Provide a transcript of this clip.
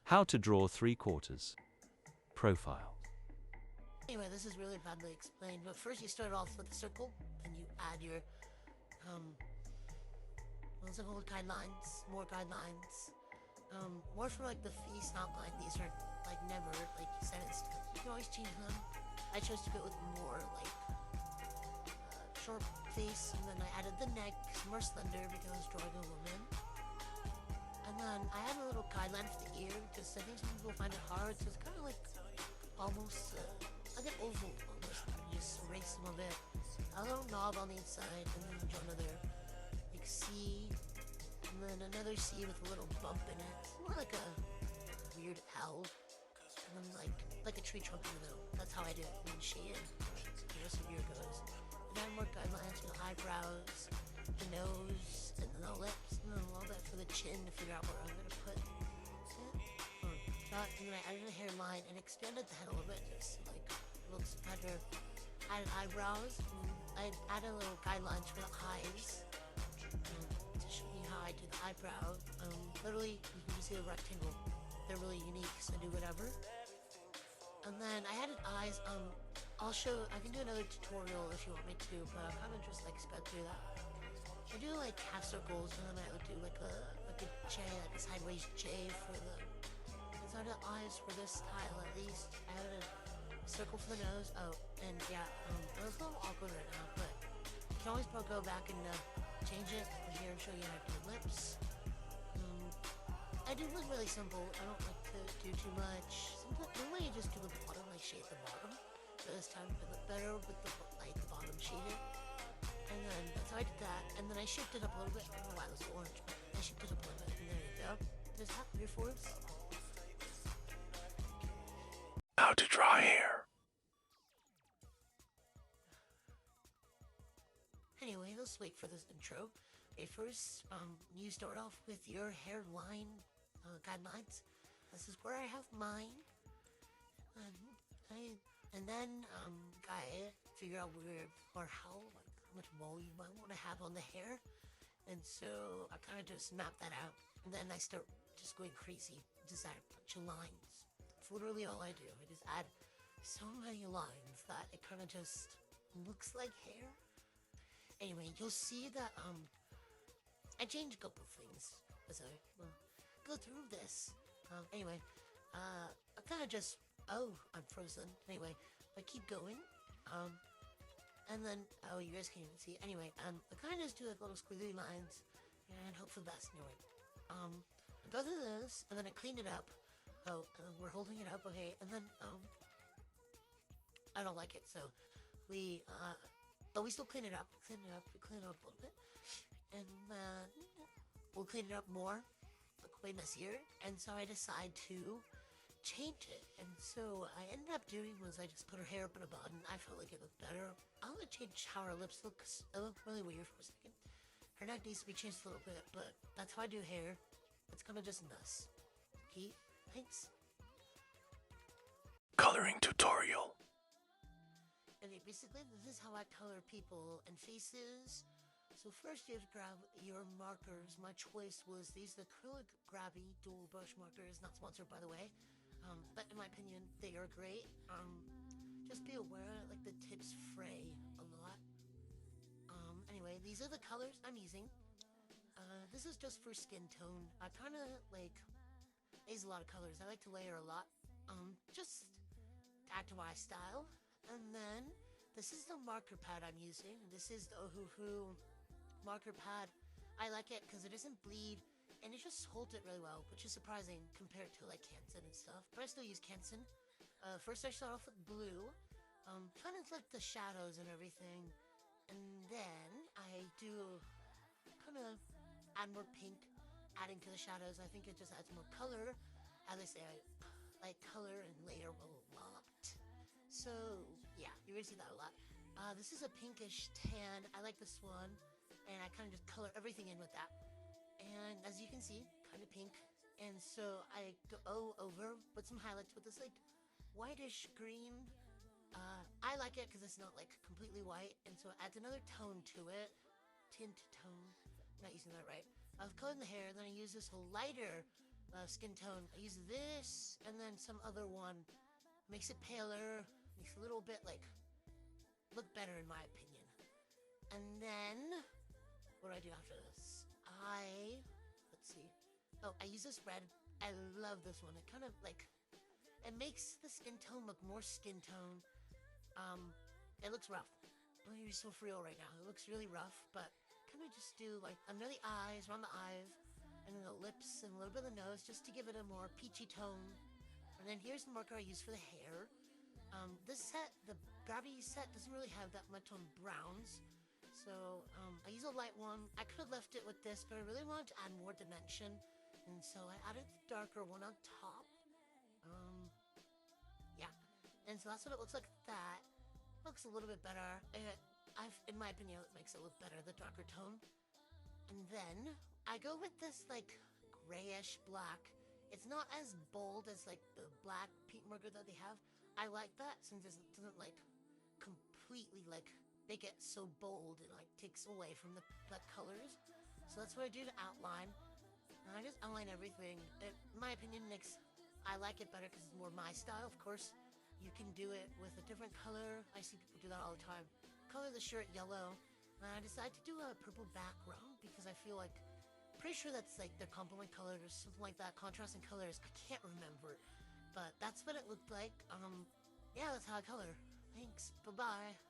How to draw 3/4. Profile. Anyway, this is really badly explained, but first you start off with a circle, then you add your, what's it called, guidelines, more guidelines. More for like the face outline. These are like never, like sentenced. You can always change them. I chose to go with more like short face, and then I added the neck, more slender because I was drawing a woman. And then I had a little guideline for the ear because I think some people find it hard, so it's kind of like almost like an oval almost. You just erase some of it. A little knob on the inside, and then draw another like C, and then another C with a little bump in it. It's more like a weird L, and then like a tree trunk in the middle. That's how I do it. And then shade the rest of your goes. And then more guidelines for the eyebrows, the nose, and then the lips, and then a little bit for the chin to figure out where I'm gonna put it. And then I added a hairline and expanded the head a little bit, just like it looks better. Added eyebrows. I added little guidelines for the eyes to show you how I do the eyebrow. Literally, you can just see a rectangle. They're really unique, so do whatever. And then I added eyes. I'll show. I can do another tutorial if you want me to, but I'm kind of just like sped through that. I do like half circles, and then I would do like a J, like a sideways J for the. I did eyes for this style at least. I added a circle for the nose. Oh, and yeah, it was a little awkward right now, but you can always go back and change it here and show you how to do lips. I do look really simple. I don't like to do too much. Sometimes normally you just do the bottom, like shade the bottom. But this time I look better with the bottom shaded. And then that's how I did that. And then I shaped it up a little bit. I don't know why it was orange, but I shaped it up a little bit. And there you go. There's that for your fours. How to draw hair. Anyway, let's wait for this intro. Okay, first, you start off with your hairline guidelines. This is where I have mine. And then I figure out where or how much volume I want to have on the hair. And so I kind of just map that out. And then I start just going crazy. Just add a bunch of lines. That's literally all I do. I just add so many lines that it kind of just looks like hair. Anyway, you'll see that I changed a couple of things as I go through this. Anyway, I kind of just I'm frozen. Anyway, I keep going. And then you guys can't even see. Anyway, I kind of just do like little squiggly lines and hope for the best. Anyway, I go through this and then I clean it up. We're holding it up, okay? And then I don't like it, so but we still clean it up. We clean it up a little bit, and then we'll clean it up more. Look way messier, and so I decide to change it. And so I ended up doing was I just put her hair up in a bun. I felt like it looked better. I'm gonna change how her lips look. 'Cause it looked really weird for a second. Her neck needs to be changed a little bit, but that's how I do hair. It's kind of just nuts. Okay, thanks. Coloring tutorial. Okay, basically this is how I color people and faces. So first you have to grab your markers. My choice was these acrylic grabby dual brush markers, not sponsored by the way. But in my opinion, they are great. Just be aware like the tips fray a lot. Anyway, these are the colors I'm using. This is just for skin tone. I kind of like use a lot of colors. I like to layer a lot. Just add to my style. And then this is the marker pad I'm using. This is the Ohuhu marker pad. I like it because it doesn't bleed and it just holds it really well, which is surprising compared to like Canson and stuff. But I still use Canson. First I start off with blue, kind of like the shadows and everything. And then I do kind of add more pink, adding to the shadows. I think it just adds more color. As I say, I like color and layer a lot. So yeah, you're gonna see that a lot. This is a pinkish tan. I like this one, and I kind of just color everything in with that. And as you can see, kind of pink. And so I go over with some highlights with this like whitish green. I like it because it's not like completely white, and so it adds another tone to it. Tint tone. Not using that right. I've colored the hair, then I use this lighter skin tone. I use this and then some other one. Makes it paler, makes it a little bit like look better in my opinion. And then what do I do after this? Let's see. Oh, I use this red. I love this one. It kind of like it makes the skin tone look more skin tone. It looks rough. I'm gonna be so real right now. It looks really rough, but kind of just do like under the eyes, around the eyes, and then the lips and a little bit of the nose, just to give it a more peachy tone. And then here's the marker I use for the hair. This set, the Gravity set, doesn't really have that much on browns. So, I use a light one. I could have left it with this, but I really wanted to add more dimension. And so I added the darker one on top. Yeah. And so that's what it looks like that. Looks a little bit better. In my opinion, it makes it look better, the darker tone. And then I go with this like grayish black. It's not as bold as like the black paint marker that they have. I like that since it doesn't like completely like make it so bold and like takes away from the colors. So that's what I do to outline. And I just outline everything. In my opinion, I like it better because it's more my style. Of course, you can do it with a different color. I see people do that all the time. Color the shirt yellow. And I decided to do a purple background because I feel like pretty sure that's like their complement color or something like that. Contrasting colors. I can't remember. But that's what it looked like. Yeah, that's how I color. Thanks. Bye-bye.